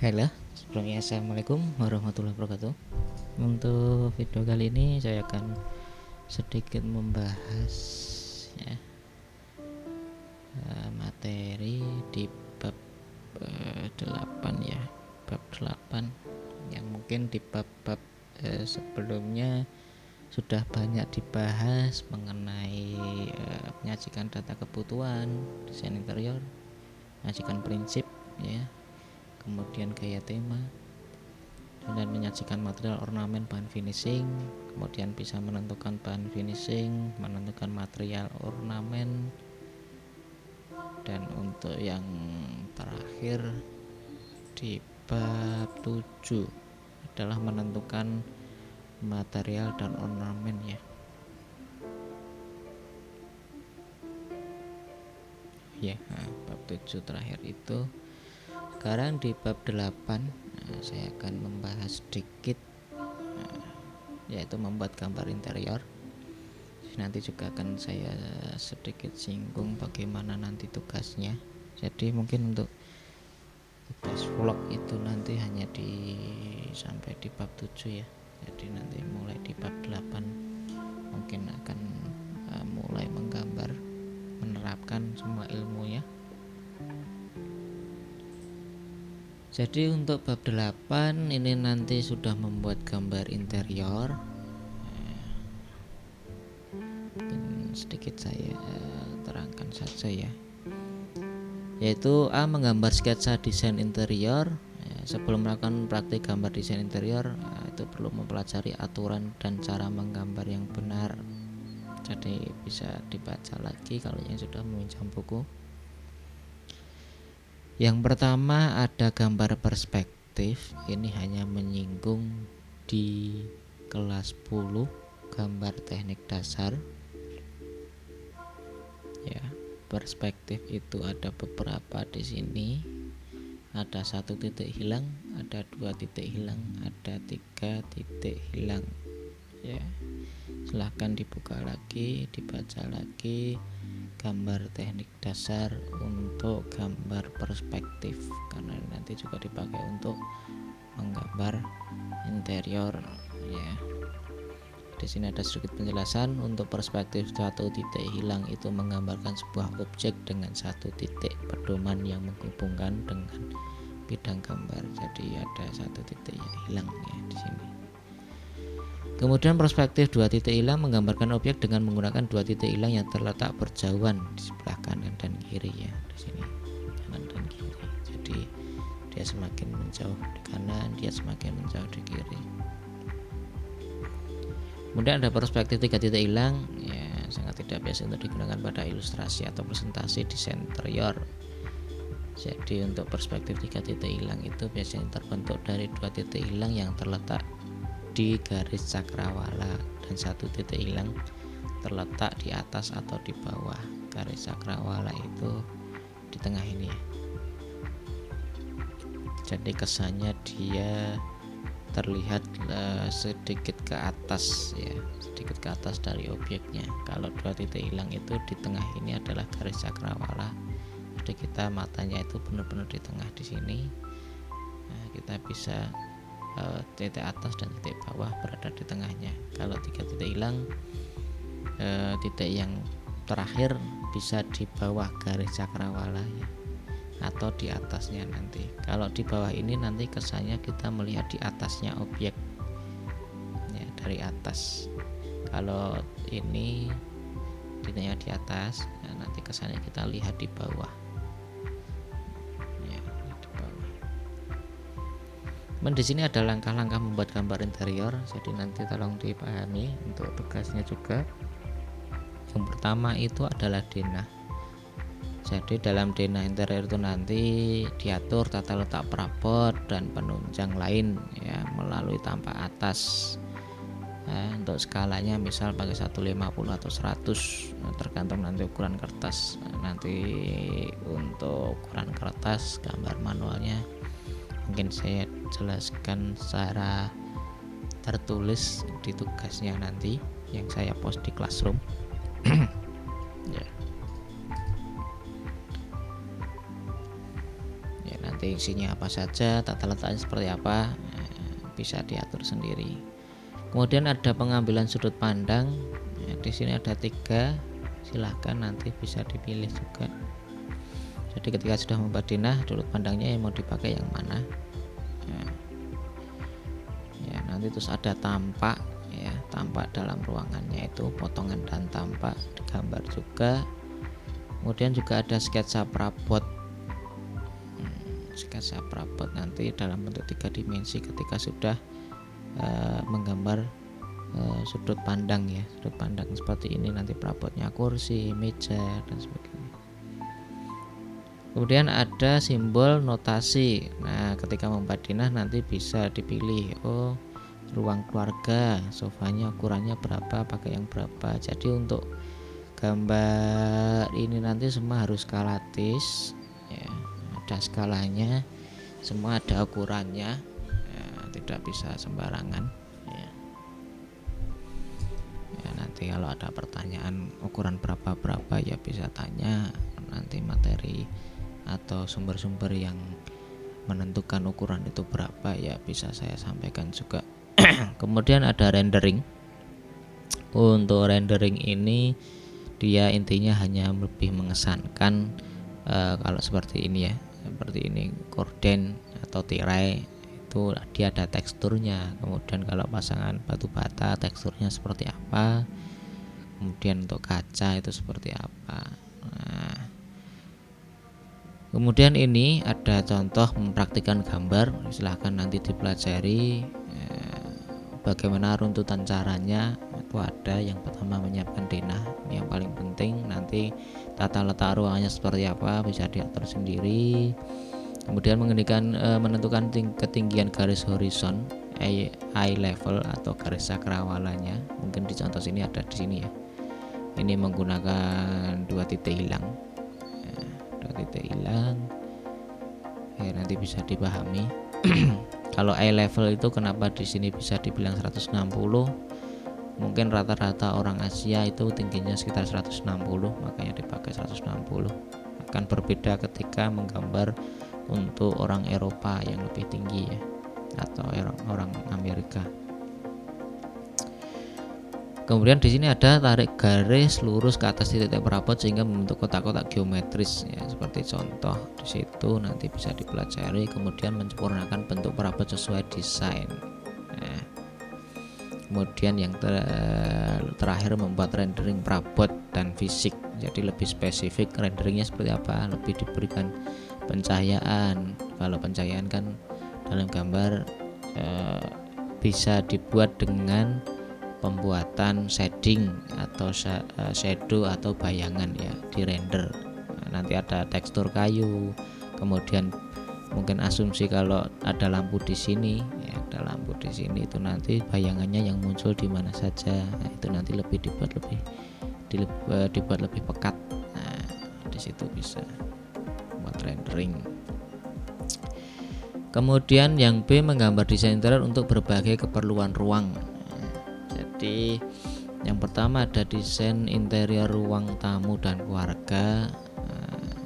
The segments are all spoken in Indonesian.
Halo, sebelumnya assalamualaikum warahmatullahi wabarakatuh. Untuk video kali ini saya akan sedikit membahas ya, materi di bab 8 ya, bab 8 yang mungkin di bab-bab sebelumnya sudah banyak dibahas mengenai menyajikan data kebutuhan, desain interior, menyajikan prinsip ya, kemudian gaya tema, dan menyajikan material ornamen bahan finishing, kemudian bisa menentukan bahan finishing, menentukan material ornamen, dan untuk yang terakhir di bab 7 adalah menentukan material dan ornamen ya. Bab 7 terakhir itu. Sekarang di bab 8 saya akan membahas sedikit yaitu membuat gambar interior. Nanti juga akan saya sedikit singgung bagaimana nanti tugasnya. Jadi mungkin untuk tugas vlog itu nanti hanya sampai di bab 7 ya. Jadi nanti mulai di bab 8 mungkin akan mulai menggambar, menerapkan semua ilmunya. Jadi untuk bab 8 ini nanti sudah membuat gambar interior. Mungkin sedikit saya terangkan saja ya. Yaitu A. Menggambar sketsa desain interior. Sebelum melakukan praktik gambar desain interior itu perlu mempelajari aturan dan cara menggambar yang benar. Jadi bisa dibaca lagi kalau yang sudah meminjam buku. Yang pertama ada gambar perspektif. Ini hanya menyinggung di kelas 10 gambar teknik dasar. Ya, perspektif itu ada beberapa di sini. Ada 1 titik hilang, ada 2 titik hilang, ada 3 titik hilang. Ya, silahkan dibuka lagi, dibaca lagi gambar teknik dasar untuk gambar perspektif, karena nanti juga dipakai untuk menggambar interior ya. Di sini ada sedikit penjelasan. Untuk perspektif 1 titik hilang itu menggambarkan sebuah objek dengan 1 titik pedoman yang menghubungkan dengan bidang gambar. Jadi ada 1 titik yang hilang ya di sini. Kemudian perspektif 2 titik hilang menggambarkan objek dengan menggunakan 2 titik hilang yang terletak berjauhan di sebelah kanan dan kiri ya, di sini kanan dan kiri. Jadi dia semakin menjauh di kanan, dia semakin menjauh di kiri. Kemudian ada perspektif 3 titik hilang ya, sangat tidak biasa untuk digunakan pada ilustrasi atau presentasi desain interior. Jadi untuk perspektif 3 titik hilang itu biasanya terbentuk dari 2 titik hilang yang terletak di garis cakrawala dan 1 titik hilang terletak di atas atau di bawah garis cakrawala itu di tengah ini ya. Jadi kesannya dia terlihat sedikit ke atas ya, sedikit ke atas dari objeknya. Kalau 2 titik hilang itu di tengah ini adalah garis cakrawala. Jadi kita matanya itu benar-benar di tengah di sini. Nah, kita bisa titik atas dan titik bawah berada di tengahnya. Kalau 3 titik hilang, titik yang terakhir bisa di bawah garis cakrawala ya, atau di atasnya nanti. Kalau di bawah ini nanti kesannya kita melihat di atasnya objek ya, dari atas. Kalau ini titiknya di atas ya, nanti kesannya kita lihat di bawah ya, di bawah. Di sini ada langkah-langkah membuat gambar interior, jadi nanti tolong dipahami untuk tugasnya juga. Yang pertama itu adalah denah. Jadi dalam denah interior itu nanti diatur tata letak perabot dan penunjang lain ya melalui tampak atas. Untuk skalanya misal pakai 150 atau 100 tergantung nanti ukuran kertas. Nanti untuk ukuran kertas gambar manualnya mungkin saya jelaskan secara tertulis di tugasnya nanti yang saya post di Classroom. Ya. nanti isinya apa saja, tata letaknya seperti apa, bisa diatur sendiri. Kemudian ada pengambilan sudut pandang. Di sini ada 3, silahkan nanti bisa dipilih juga. Jadi ketika sudah membadinah, sudut pandangnya yang mau dipakai yang mana. Ya, nanti terus ada tampak, ya, tampak dalam ruangannya itu potongan dan tampak digambar juga. Kemudian juga ada sketsa prabot. Sketsa prabot nanti dalam bentuk 3 dimensi ketika sudah menggambar sudut pandang, ya, sudut pandang seperti ini, nanti prabotnya kursi, meja dan sebagainya. Kemudian ada simbol notasi. Nah, ketika membadinah nanti bisa dipilih, oh, ruang keluarga, sofanya ukurannya berapa, pakai yang berapa. Jadi untuk gambar ini nanti semua harus skalatis, ya, ada skalanya, semua ada ukurannya, ya, tidak bisa sembarangan, ya. Ya, nanti kalau ada pertanyaan ukuran berapa ya bisa tanya, nanti materi atau sumber-sumber yang menentukan ukuran itu berapa ya bisa saya sampaikan juga. Kemudian ada rendering. Untuk rendering ini dia intinya hanya lebih mengesankan, kalau seperti ini, ya, seperti ini gorden atau tirai itu dia ada teksturnya. Kemudian kalau pasangan batu bata teksturnya seperti apa, kemudian untuk kaca itu seperti apa. Nah, kemudian ini ada contoh mempraktikkan gambar, silahkan nanti dipelajari bagaimana runtutan caranya. Itu ada yang pertama menyiapkan denah, yang paling penting nanti tata letak ruangannya seperti apa bisa diatur sendiri. Kemudian menentukan ketinggian garis horizon, eye level atau garis cakrawalanya. Mungkin di contoh sini ada di sini, ya. Ini menggunakan 2 titik hilang. 2 titik hilang. Ya, nanti bisa dipahami. Kalau eye level itu kenapa di sini bisa dibilang 160? Mungkin rata-rata orang Asia itu tingginya sekitar 160, makanya dipakai 160. Akan berbeda ketika menggambar untuk orang Eropa yang lebih tinggi, ya, atau orang Amerika. Kemudian di sini ada tarik garis lurus ke atas titik perabot sehingga membentuk kotak-kotak geometris, ya, seperti contoh di situ nanti bisa dipelajari. Kemudian menyempurnakan bentuk perabot sesuai desain. Nah, kemudian yang terakhir membuat rendering perabot dan fisik. Jadi lebih spesifik renderingnya seperti apa, lebih diberikan pencahayaan. Kalau pencahayaan kan dalam gambar bisa dibuat dengan pembuatan shading atau shadow atau bayangan, ya, di render. Nanti ada tekstur kayu, kemudian mungkin asumsi kalau ada lampu di sini, ya, ada lampu di sini itu nanti bayangannya yang muncul di mana saja. Nah, itu nanti lebih dibuat lebih pekat. Nah, di situ bisa buat rendering. Kemudian yang B, menggambar desain interior untuk berbagai keperluan ruang. Jadi yang pertama ada desain interior ruang tamu dan keluarga.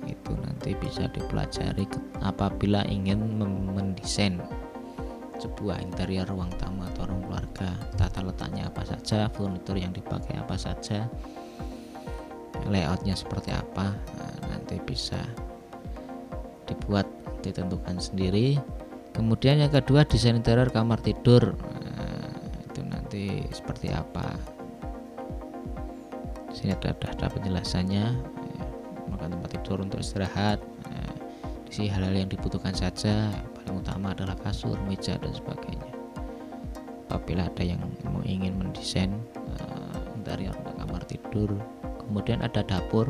Itu nanti bisa dipelajari apabila ingin mendesain sebuah interior ruang tamu atau ruang keluarga. Tata letaknya apa saja, furnitur yang dipakai apa saja, layoutnya seperti apa, nanti bisa dibuat, ditentukan sendiri. Kemudian yang kedua desain interior kamar tidur. Itu nanti seperti apa. Di sini ada penjelasannya, maka tempat tidur untuk istirahat, di sini hal-hal yang dibutuhkan saja, paling utama adalah kasur, meja dan sebagainya. Apabila ada yang ingin mendesain interior untuk kamar tidur. Kemudian ada dapur,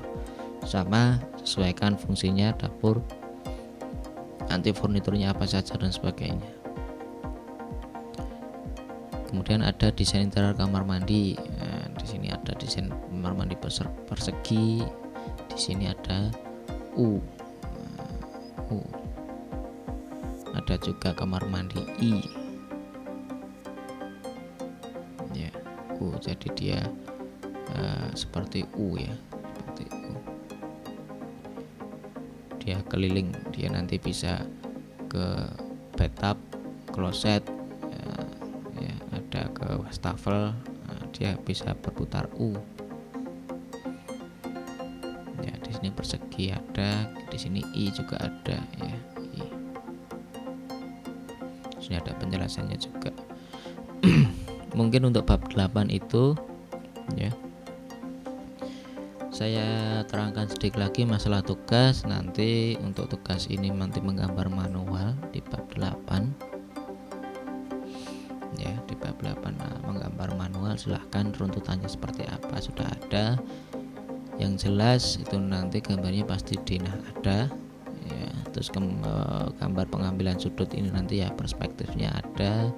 sama sesuaikan fungsinya dapur, nanti furniturnya apa saja dan sebagainya. Kemudian ada desain interior kamar mandi. Nah, di sini ada desain kamar mandi persegi. Di sini ada U. Ada juga kamar mandi I. Ya, U. Jadi dia seperti U, ya, seperti U. Dia keliling, dia nanti bisa ke bathtub, kloset, ya, ada ke wastafel. Nah, dia bisa berputar U. Ya, di sini persegi ada, di sini I juga ada ya. I. Sini ada penjelasannya juga. Mungkin untuk bab 8 itu ya saya terangkan sedikit lagi masalah tugas. Nanti untuk tugas ini nanti menggambar manual di bab 8 ya, di bab 8. Nah, menggambar manual silahkan runtutannya seperti apa sudah ada. Yang jelas itu nanti gambarnya pasti Dina ada ya. Terus gambar pengambilan sudut ini nanti ya, perspektifnya ada,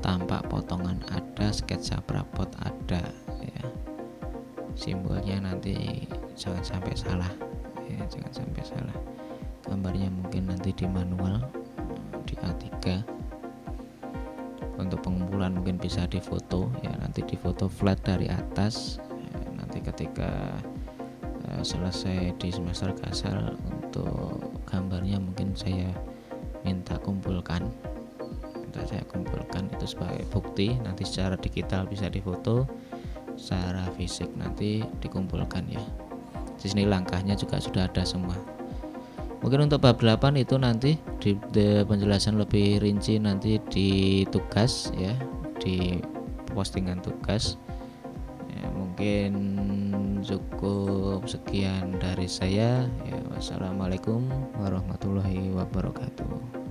tampak potongan ada, sketsa prapot ada ya. Simbolnya nanti jangan sampai salah ya, jangan sampai salah. Gambarnya mungkin nanti di manual di A3. Untuk pengumpulan mungkin bisa difoto ya, nanti difoto flat dari atas ya. Nanti ketika selesai di semester kasar, untuk gambarnya mungkin saya minta saya kumpulkan itu sebagai bukti. Nanti secara digital bisa difoto, secara fisik nanti dikumpulkan ya. Di sini langkahnya juga sudah ada semua. Mungkin untuk bab 8 itu nanti di penjelasan lebih rinci nanti di tugas ya, di postingan tugas ya. Mungkin cukup sekian dari saya ya. Wassalamualaikum warahmatullahi wabarakatuh.